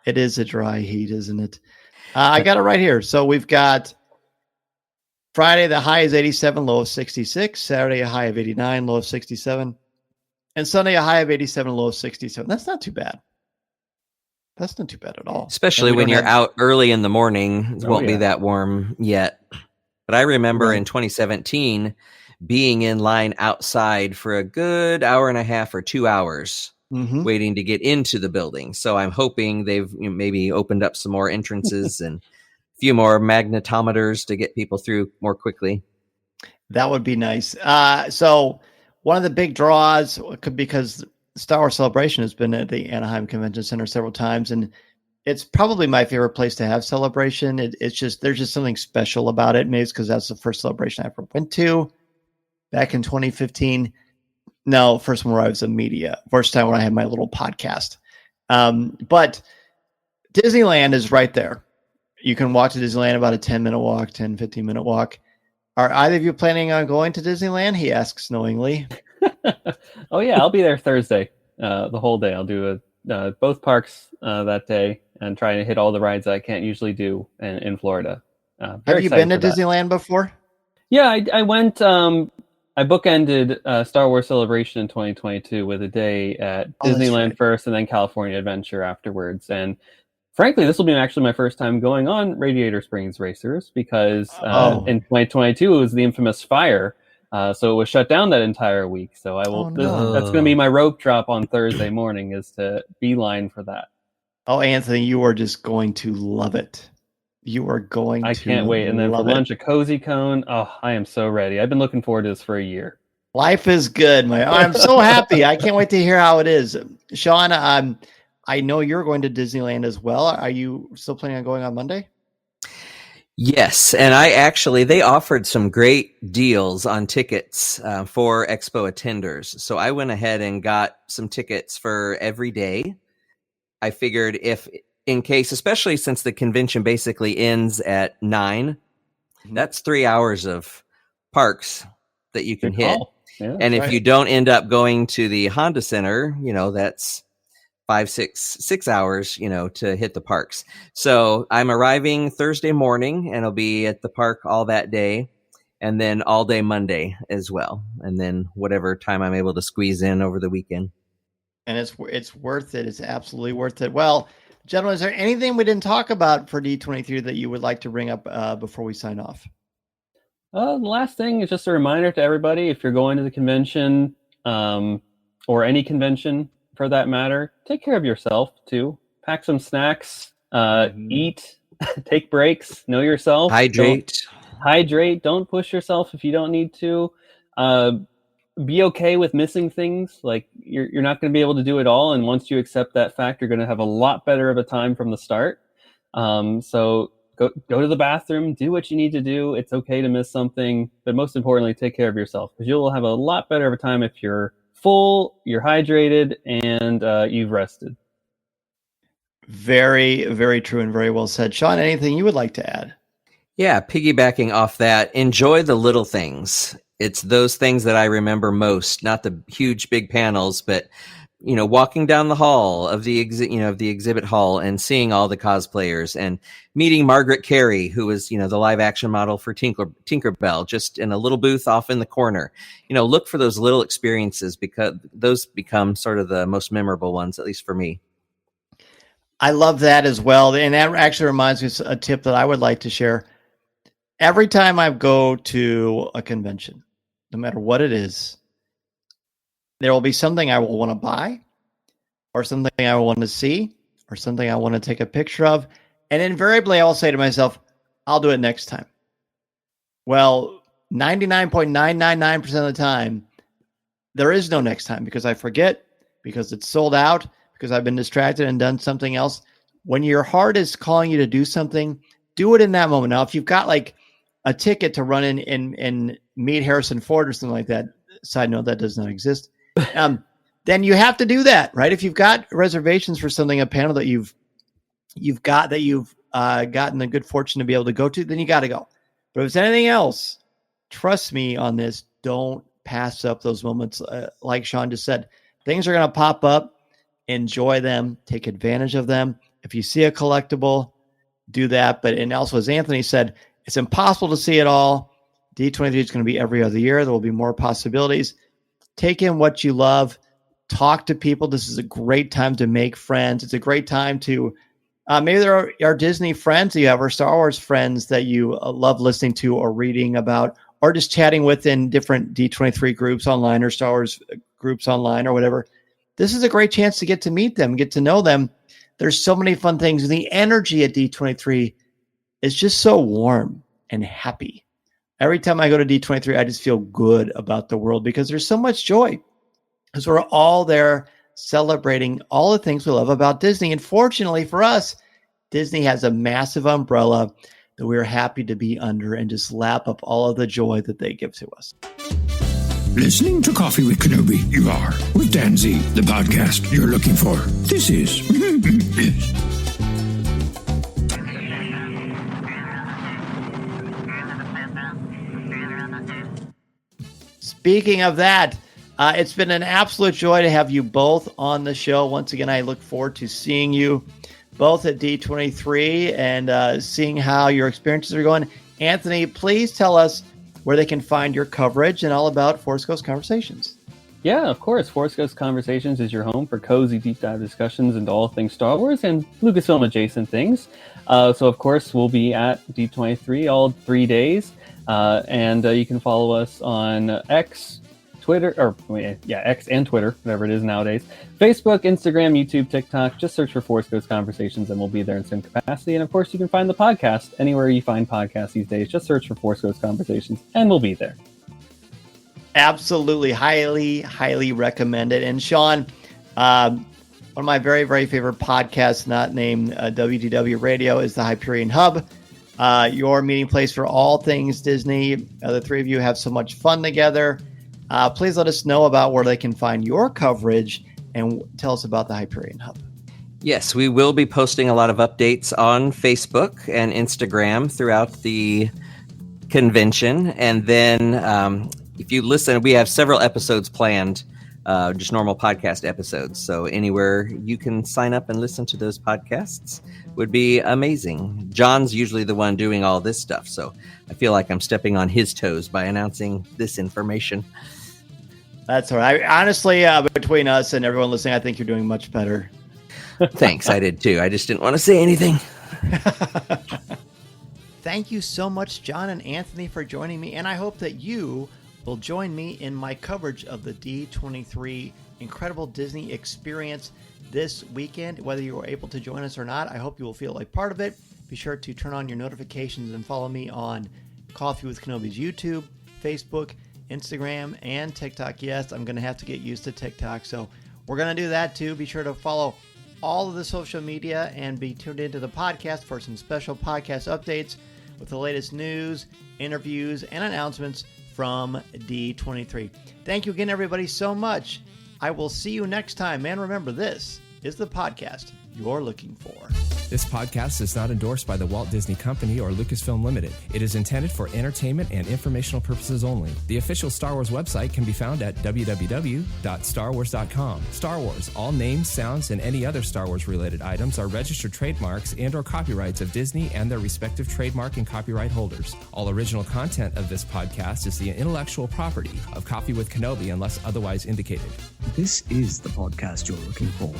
It is a dry heat, isn't it? I got it right here. So we've got Friday, the high is 87, low of 66. Saturday, a high of 89, low of 67. And Sunday, a high of 87, low of 67. That's not too bad. That's not too bad at all. Especially when you're out early in the morning. It won't be that warm yet. But I remember in 2017 being in line outside for a good hour and a half or 2 hours waiting to get into the building. So I'm hoping they've maybe opened up some more entrances and a few more magnetometers to get people through more quickly. That would be nice. So one of the big draws, because Star Wars Celebration has been at the Anaheim Convention Center several times, and it's probably my favorite place to have Celebration. It's just, there's just something special about it. Maybe it's because that's the first Celebration I ever went to back in 2015. No, first one where I was in media. First time when I had my little podcast. But Disneyland is right there. You can walk to Disneyland, about a 10-minute walk, 10, 15-minute walk. Are either of you planning on going to Disneyland? He asks knowingly. Oh, yeah, I'll be there Thursday, the whole day. I'll do both parks that day and try to hit all the rides that I can't usually do in Florida. Have you been to Disneyland before? Yeah, I went. I bookended Star Wars Celebration in 2022 with a day at Disneyland first and then California Adventure afterwards. And frankly, this will be actually my first time going on Radiator Springs Racers because in 2022 it was the infamous fire. So it was shut down that entire week. So I will. That's going to be my rope drop on Thursday morning, is to beeline for that. Oh, Anthony, you are just going to love it. You are going. I can't wait. And then for lunch, a cozy cone. Oh, I am so ready. I've been looking forward to this for a year. Life is good, I'm so happy. I can't wait to hear how it is, Shawn. I know you're going to Disneyland as well. Are you still planning on going on Monday? Yes, and they offered some great deals on tickets for Expo attenders. So I went ahead and got some tickets for every day. I figured in case, especially since the convention basically ends at 9, that's 3 hours of parks that you can hit. Yeah, and if you don't end up going to the Honda Center, that's 6 hours, to hit the parks. So I'm arriving Thursday morning and I'll be at the park all that day and then all day Monday as well. And then whatever time I'm able to squeeze in over the weekend. And it's worth it. It's absolutely worth it. Well, gentlemen, is there anything we didn't talk about for D23 that you would like to bring up before we sign off? The last thing is just a reminder to everybody, if you're going to the convention or any convention for that matter, take care of yourself too. Pack some snacks, eat, take breaks, know yourself. Hydrate. Don't push yourself if you don't need to. Be okay with missing things. Like you're not going to be able to do it all. And once you accept that fact, you're going to have a lot better of a time from the start. So go to the bathroom, do what you need to do. It's okay to miss something, but most importantly, take care of yourself because you'll have a lot better of a time if you're full, you're hydrated, and you've rested. Very, very true and very well said. Shawn, anything you would like to add? Yeah, piggybacking off that, enjoy the little things. It's those things that I remember most, not the huge big panels, but walking down the hall of the exhibit hall and seeing all the cosplayers and meeting Margaret Carey, who was, the live action model for Tinkerbell, just in a little booth off in the corner. Look for those little experiences because those become sort of the most memorable ones, at least for me. I love that as well. And that actually reminds me of a tip that I would like to share. Every time I go to a convention, no matter what it is, there will be something I will want to buy or something I will want to see or something I want to take a picture of. And invariably, I will say to myself, I'll do it next time. Well, 99.999% of the time, there is no next time because I forget, because it's sold out, because I've been distracted and done something else. When your heart is calling you to do something, do it in that moment. Now, if you've got like a ticket to run in and meet Harrison Ford or something like that, side note, that does not exist. Then you have to do that, right? If you've got reservations for something, a panel that you've gotten the good fortune to be able to go to, then you got to go. But if it's anything else, trust me on this, don't pass up those moments. Like Shawn just said, things are going to pop up. Enjoy them. Take advantage of them. If you see a collectible, do that. But and also, as Anthony said, it's impossible to see it all. D23 is going to be every other year. There will be more possibilities. Take in what you love. Talk to people. This is a great time to make friends. It's a great time to maybe there are Disney friends that you have or Star Wars friends that you love listening to or reading about or just chatting with in different D23 groups online or Star Wars groups online or whatever. This is a great chance to get to meet them, get to know them. There's so many fun things. The energy at D23 is just so warm and happy. Every time I go to D23, I just feel good about the world because there's so much joy. Because we're all there celebrating all the things we love about Disney. And fortunately for us, Disney has a massive umbrella that we're happy to be under and just lap up all of the joy that they give to us. Listening to Coffee with Kenobi, you are, with Dan Z, the podcast you're looking for. This is... Speaking of that, it's been an absolute joy to have you both on the show. Once again, I look forward to seeing you both at D23 and seeing how your experiences are going. Anthony, please tell us where they can find your coverage and all about Force Ghost Conversations. Yeah, of course. Force Ghost Conversations is your home for cozy deep dive discussions into all things Star Wars and Lucasfilm adjacent things. So, of course, we'll be at D23 all 3 days. And you can follow us on X, Twitter, X and Twitter, whatever it is nowadays. Facebook, Instagram, YouTube, TikTok. Just search for Force Ghost Conversations and we'll be there in some capacity. And of course, you can find the podcast anywhere you find podcasts these days. Just search for Force Ghost Conversations and we'll be there. Absolutely. Highly, highly recommended. And Shawn, one of my very, very favorite podcasts, not named WDW Radio, is the Hyperion Hub. Your meeting place for all things Disney. The three of you have so much fun together. Please let us know about where they can find your coverage and tell us about the Hyperion Hub. Yes, we will be posting a lot of updates on Facebook and Instagram throughout the convention. And then if you listen, we have several episodes planned, just normal podcast episodes. So anywhere you can sign up and listen to those podcasts would be amazing. John's usually the one doing all this stuff, so I feel like I'm stepping on his toes by announcing this information. That's all right. Honestly, between us and everyone listening, I think you're doing much better. Thanks, I did too. I just didn't want to say anything. Thank you so much, John and Anthony, for joining me, and I hope that you will join me in my coverage of the D23 Incredible Disney Experience this weekend. Whether you were able to join us or not, I hope you will feel like part of it. Be sure to turn on your notifications and follow me on Coffee with Kenobi's YouTube, Facebook, Instagram, and TikTok. Yes, I'm going to have to get used to TikTok, so we're going to do that too. Be sure to follow all of the social media and be tuned into the podcast for some special podcast updates with the latest news, interviews, and announcements from D23. Thank you again, everybody, so much. I will see you next time. And remember, this is the podcast you're looking for. This podcast is not endorsed by the Walt Disney Company or Lucasfilm Limited. It is intended for entertainment and informational purposes only. The official Star Wars website can be found at www.starwars.com. Star Wars, all names, sounds, and any other Star Wars related items are registered trademarks and or copyrights of Disney and their respective trademark and copyright holders. All original content of this podcast is the intellectual property of Coffee with Kenobi unless otherwise indicated. This is the podcast you're looking for.